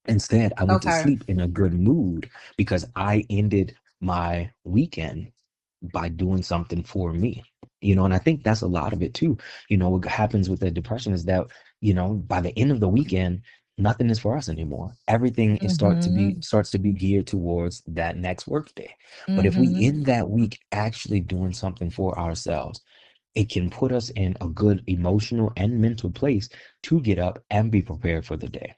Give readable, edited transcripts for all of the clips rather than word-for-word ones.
Instead, I went to Okay. sleep in a good mood because I ended my weekend by doing something for me. And I think that's a lot of it too. What happens with the depression is that, by the end of the weekend, nothing is for us anymore. Everything is Mm-hmm. starts to be geared towards that next work day. But if we Mm-hmm. end that week actually doing something for ourselves, it can put us in a good emotional and mental place to get up and be prepared for the day.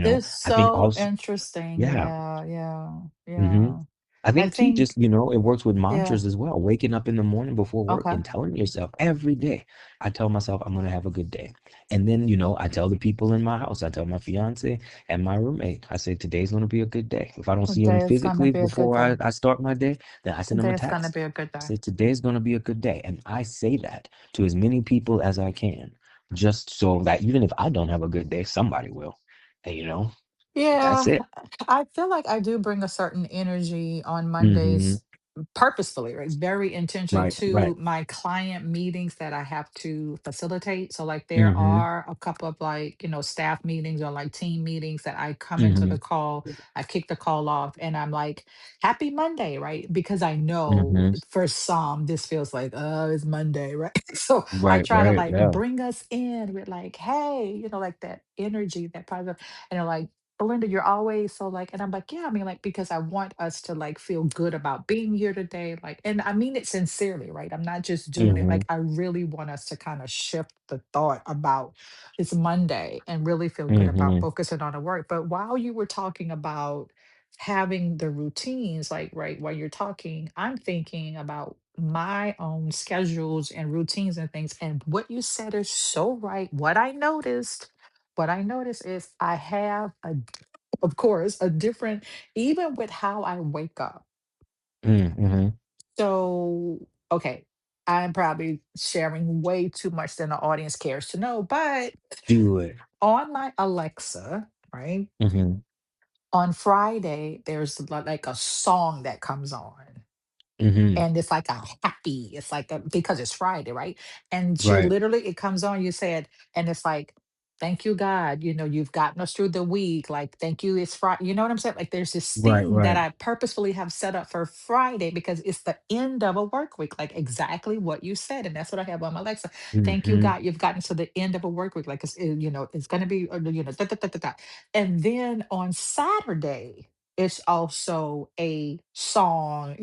It's I think so also, interesting. yeah. Yeah, yeah, hmm yeah. I I think too, just, think, it works with yeah. mantras as well. Waking up in the morning before work Okay. and telling yourself every day, I tell myself I'm going to have a good day. And then, I tell the people in my house, I tell my fiance and my roommate, I say, today's going to be a good day. If I don't see them Today is gonna physically be a good before day. I start my day, then I send them a Today is gonna text. be a good I day. say, today's going to be a good day. And I say that to as many people as I can, just so that even if I don't have a good day, somebody will. And, that's Yeah, it. I feel like I do bring a certain energy on hmm Mondays purposefully, right? Very intentionally Right, right. to my client meetings that I have to facilitate. So, like, there hmm are a couple of, like, staff meetings or like team meetings that I come into the hmm call, I kick the call off, and I'm like, happy Monday, right? Because I know hmm for some, this feels like, oh, it's Monday, right? So I Right, try to right, like yeah. bring us in with like, hey, like that energy, that positive, and they're like, Belinda, you're always so like, and I'm like, yeah, I mean, like, because I want us to like feel good about being here today. Like, and I mean it sincerely, right? I'm not just doing it. Mhm, Like, I really want us to kind of shift the thought about it's Monday and really feel good about mhm, focusing on the work. But while you were talking about having the routines, like, right, while you're talking, I'm thinking about my own schedules and routines and things. And what you said is so right. What I noticed is I have of course, a different, even with how I wake up. mhm. So, okay, I'm probably sharing way too much than the audience cares to know, but Do it. on my Alexa, right? Mhm, On Friday, there's like a song that comes on. mhm. And it's like a happy, it's like because it's Friday, right? And she Right. literally, it comes on, you said, and it's like, thank you, God, you've gotten us through the week. Like, thank you, it's Friday. You know what I'm saying? Like, there's this Right, thing that right. I purposefully have set up for Friday because it's the end of a work week, like exactly what you said. And that's what I have on my Alexa. Thank you, Mhm, God, you've gotten to the end of a work week. Like, it's going to be, da, da, da, da, da. And then on Saturday, it's also a song,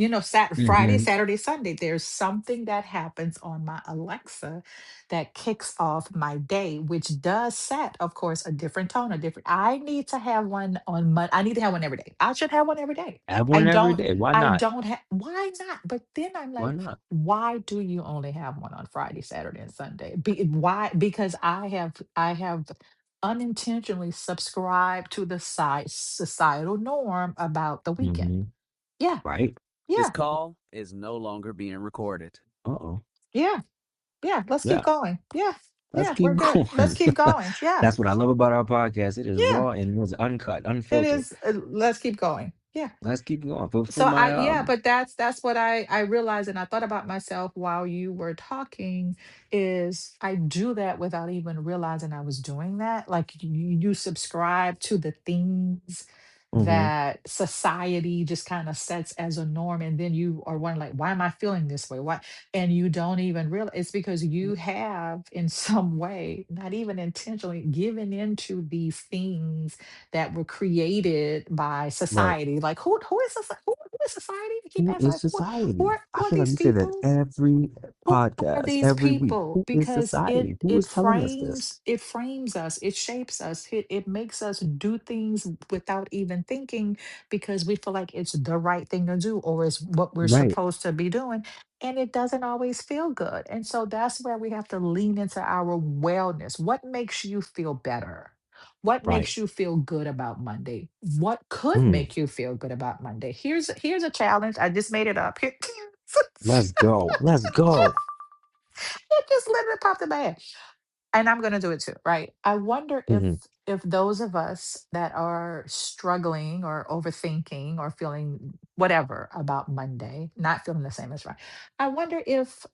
Friday, mhm. Saturday, Sunday. There's something that happens on my Alexa that kicks off my day, which does set, of course, a different tone, a different. I need to have one on Monday. I need to have one every day. I should have one every day. Have I one every don't, day. Why I not? don't have, why not? But then I'm Why like, not? why do you only have one on Friday, Saturday, and Sunday? Why? Because I have unintentionally subscribe to the societal norm about the weekend. Mhm. Yeah, Right. yeah, This call is no longer being recorded. Uh-oh. yeah, yeah. Let's keep Yeah. going. Yeah, Let's yeah, we're keep good. Let's going. keep going. Yeah, That's what I love about our podcast. It is yeah. raw and it's uncut, It unfiltered. is. Let's keep going. Yeah. Let's keep going. For So my yeah, but that's what I realized, and I thought about myself while you were talking, is I do that without even realizing I was doing that. Like, you subscribe to the things mhm. that society just kind of sets as a norm, and then you are wondering, like, why am I feeling this way? Why? And you don't even realize it's because you have in some way, not even intentionally, given into these things that were created by Right. society. Like, who is society? I keep Who asking, is like, society? who I are feel like these we say that people? every Who are podcast, these every week. people? Who is Because it society? Who it is telling us this? frames us, it shapes us, it makes us do things without even thinking, because we feel like it's the right thing to do, or it's what we're Right. supposed to be doing, and it doesn't always feel good. And so that's where we have to lean into our wellness. What makes you feel better? What Right. makes you feel good about Monday? What could Mm. make you feel good about Monday? Here's a challenge. I just made it up. Here, Let's go. Let's go. it just literally popped in my head, and I'm going to do it too, right? I wonder Mhm. if those of us that are struggling or overthinking or feeling whatever about Monday, not feeling the same as right, I wonder if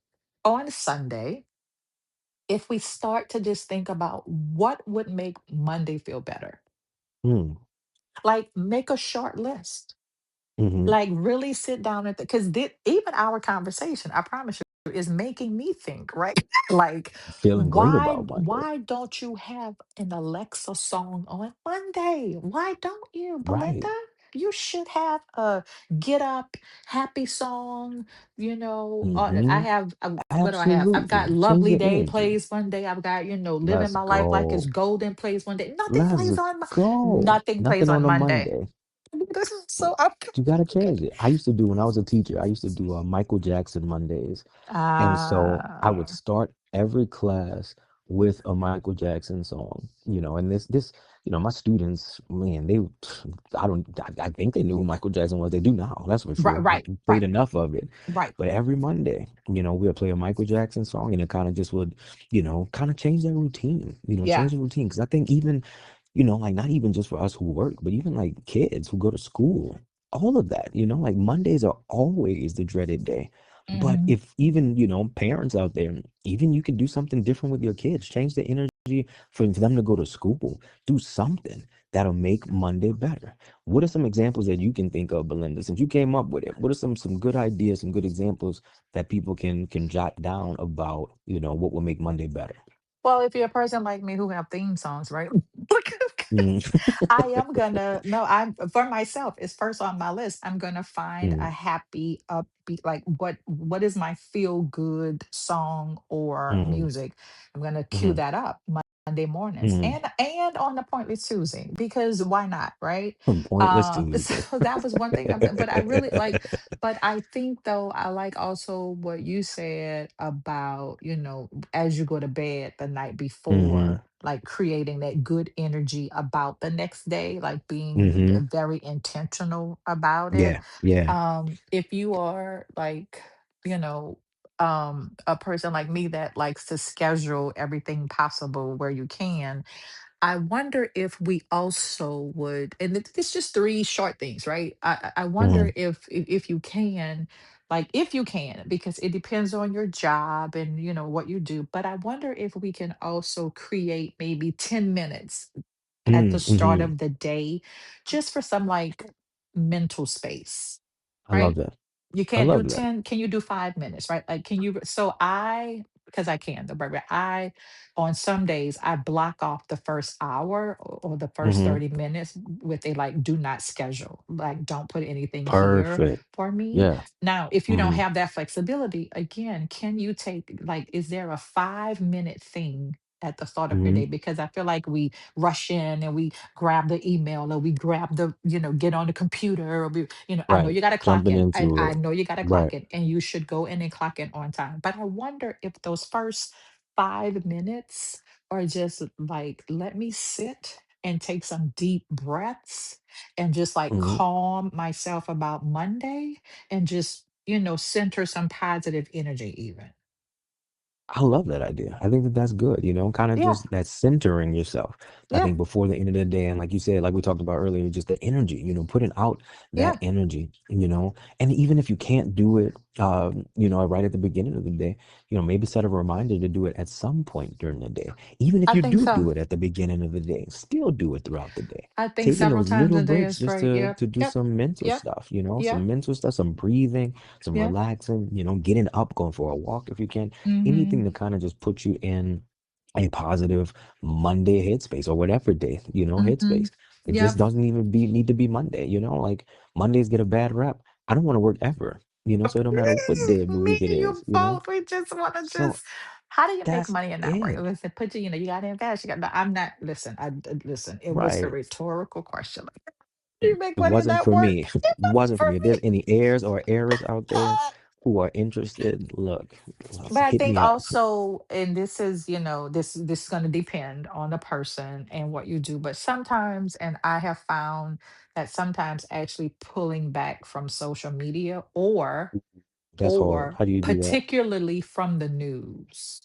on Sunday, if we start to just think about what would make Monday feel better. Mm. Like, make a short list. Mhm. Like, really sit down at the because even our conversation, I promise you, is making me think, right? Like, Feeling great about Monday. why don't you have an Alexa song on Monday? Why don't you, Right. Belinda? You should have a get up, happy song. I Mhm. have, what do I have? I've got Absolutely. Change Lovely the Day energy. plays one day. I've got, Living Let's My Life Like It's go. Golden plays one day. Let's go. Nothing plays Nothing on on a Monday. Monday. So I'm You gotta change it. I used to do when I was a teacher, I used to do Michael Jackson Mondays. And so I would Ah, start every class with a Michael Jackson song, and my students, man, I think they knew who Michael Jackson was. They do now, that's for right, sure. I right, played right, enough of it. right. But every Monday, we'll play a Michael Jackson song and it kind of just would, kind of change that routine, Yeah. change the routine. Because I think even, like not even just for us who work, but even like kids who go to school, all of that, like Mondays are always the dreaded day. But Hmm. if even, parents out there, even you can do something different with your kids, change the energy for them to go to school, do something that'll make Monday better. What are some examples that you can think of, Belinda, since you came up with it? What are some good ideas, some good examples that people can jot down about, what will make Monday better? Well, if you're a person like me who have theme songs, right? Mm, I am gonna no, I'm for myself, it's first on my list. I'm gonna find a mm, happy, upbeat, like what is my feel good song or mm, music? I'm gonna cue mm, that up Monday mornings mm. and on the Pointless Tuesday because why not, right? Pointless Tuesday. So that was one thing. But I really like. But I think though I like also what you said about as you go to bed the night Hmm. before, like creating that good energy about the next day, like being Hmm. very intentional about it. Yeah, yeah. If you are like, you know, a person like me that likes to schedule everything possible where you can, I wonder if we also would, and it's just three short things, right? I wonder Hmm. if you can, like if you can, because it depends on your job and what you do. But I wonder if we can also create maybe 10 minutes at the Mm, start hmm. of the day, just for some like mental space, I love right? that. You I can't do love that. 10, can you do 5 minutes, right? Like, can you? So because I can, the burger, on some days, I block off the first hour or the first Hmm. 30 minutes with a like, do not schedule, like, don't put anything here Perfect. for me. Yeah. Now, if you don't Hmm. have that flexibility, again, can you take, like, is there a 5 minute thing at the start of your Hmm. day? Because I feel like we rush in and we grab the email or we grab get on the computer or I know Right. you got to clock Jumping in. into I it. know you got to clock Right. in and you should go in and clock in on time. But I wonder if those first 5 minutes are just like, let me sit and take some deep breaths and just like Hmm. calm myself about Monday and just, center some positive energy even. I love that idea. I think that that's good, kind of Yeah. just that centering yourself. I Yeah. think before the end of the day, and like you said, like we talked about earlier, just the energy, putting out that Yeah. energy, and even if you can't do it, right at the beginning of the day, maybe set a reminder to do it at some point during the day. Even if I you think do so. do it at the beginning of the day, still do it throughout the day. I think Taking several those times little a day breaks is just great. to Yep. to do Yep. some mental Yep. stuff, Yep. some mental stuff, some breathing, some Yep. relaxing, getting up, going for a walk if you can, Mm-hmm. anything to kind of just put you in a positive Monday headspace or whatever day, Mm-hmm. headspace. It just Yep. doesn't even need to be Monday, like Mondays get a bad rap. I don't want to work ever, so it don't matter what day of the Me week it and is, you both. We just want to So just. How do you make that's money and not work? it. Listen, put you got to invest. You got. No, I'm not. Listen. Listen. It was a Right. rhetorical question. Like, Mm. you make It money and wasn't not for work. me. Wasn't for For me. If me. there's any heirs or heiress out there who are interested, look, But I hit think me up. also, and this is, this is going to depend on the person and what you do. But sometimes, and I have found that sometimes actually pulling back from social media That's hard. or How do you do that? particularly from the news.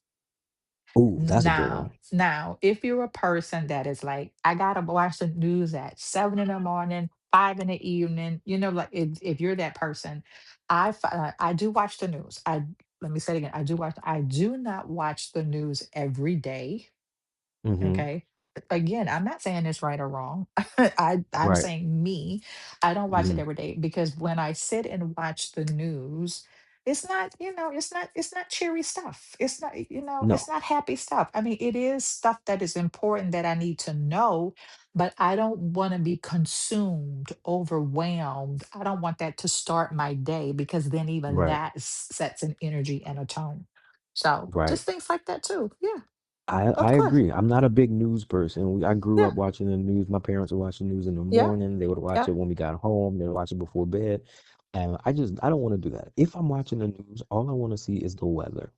Ooh, that's a good Now, one. now, if you're a person that is like, I gotta watch the news at 7 in the morning, 5 in the evening, like if you're that person, I do watch the news. Let me say it again. I do watch. I do not watch the news every day. Hmm. Okay. again, I'm not saying it's right or wrong. I'm Right. saying me, I don't watch it Mhm. every day because when I sit and watch the news, it's not, it's not cheery stuff. It's not, it's No. not happy stuff. I mean, it is stuff that is important that I need to know, but I don't want to be consumed, overwhelmed. I don't want that to start my day because then even Right. that sets an energy and a tone. So Right. just things like that too. Yeah, I of course. agree. I'm not a big news person. I grew Yeah. up watching the news. My parents would watch the news in the Yeah. morning. They would watch Yeah. it when we got home. They would watch it before bed. And I don't want to do that. If I'm watching the news, all I want to see is the weather.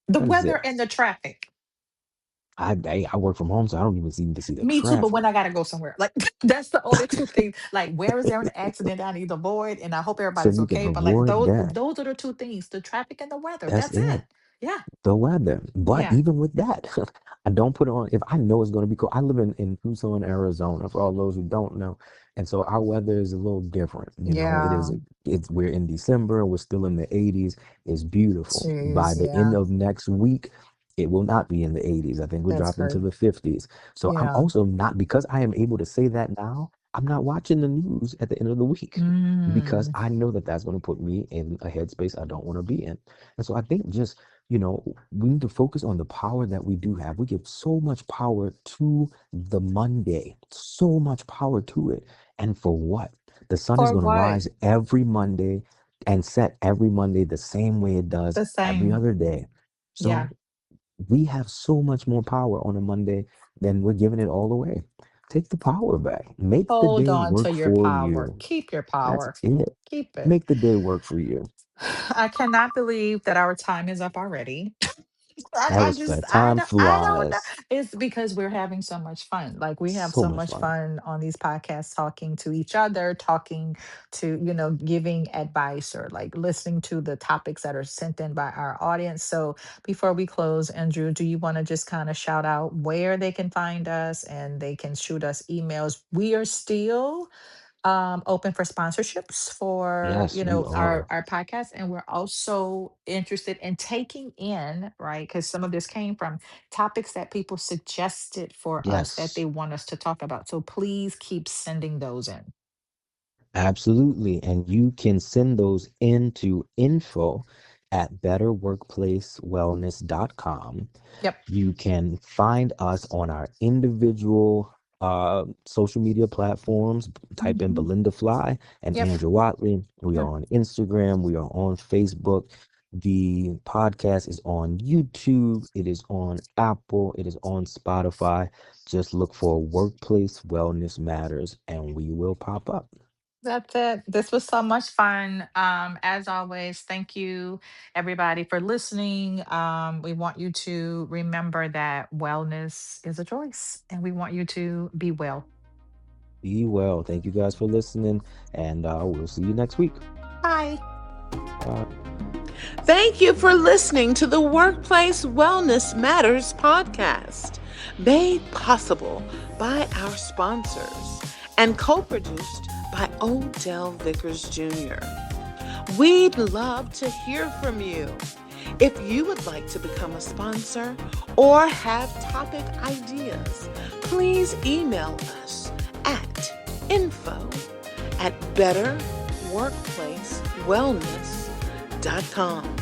The That is weather it. and the traffic. I work from home, so I don't even seem to see the Me too, but when traffic. I gotta go somewhere, like that's the only two things. Like, where is there an accident I need to avoid? And I hope So everybody's you can okay. But like avoid that. those are the two things: the traffic and the weather. That's That's it. it. Yeah. The weather. But Yeah. even with that, I don't put it on if I know it's going to be cold. I live in Tucson, Arizona, for all those who don't know. And so our weather is a little different. Yeah. We're in December, we're still in the 80s. It's beautiful. By Jeez. the end Yeah. of next week, it will not be in the 80s. I think we'll That's drop into great. the 50s. So I'm Yeah. also not, because I am able to say that now, I'm not watching the news at the end of the week because Mm. I know that that's going to put me in a headspace I don't want to be in. And so I think just we need to focus on the power that we do have. We give so much power to the Monday, so much power to it. And for what? The sun is For going to what? rise every Monday and set every Monday the same way it does The every same. other day. Yeah. So we have so much more power on a Monday than we're giving it all away. Take the power back. Make the Hold day on to work your for power. you. Keep your That's power. it. Keep it. Make the day work for you. I cannot believe that our time is up already. That I was just fun. Time I don't know. flies. It's because we're having so much fun. Like we have So so much much fun. fun on these podcasts, talking to each other, talking to, giving advice or like listening to the topics that are sent in by our audience. So before we close, Andrew, do you want to just kind of shout out where they can find us and they can shoot us emails? We are still open for sponsorships for Yes, we our are. podcast, and we're also interested in taking in, right, because some of this came from topics that people suggested for us that they Yes, want us to talk about, so please keep sending those in. absolutely. And you can send those into info at betterworkplacewellness.com. Yep. You can find us on our individual social media platforms. Type in Mhm. Belinda Fly and Yep. Andrew Watley. We are Yep. on Instagram. We are on Facebook. The podcast is on YouTube. It is on Apple. It is on Spotify. Just look for Workplace Wellness Matters and we will pop up. That's it. This was so much fun. As always, thank you everybody for listening. We want you to remember that wellness is a choice, and we want you to be well. Be well. Thank you guys for listening, and we'll see you next week. Bye. Bye. Thank you for listening to the Workplace Wellness Matters podcast, made possible by our sponsors and co-produced by Odell Vickers Jr. We'd love to hear from you. If you would like to become a sponsor or have topic ideas, please email us at info@betterworkplacewellness.com.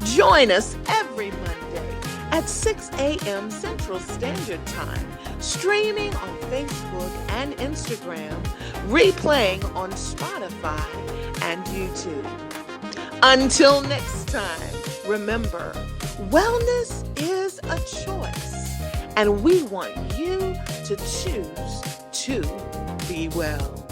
Join us every Monday at 6 a.m. Central Standard Time, streaming on Facebook and Instagram, replaying on Spotify and YouTube. Until next time, remember, wellness is a choice, and we want you to choose to be well.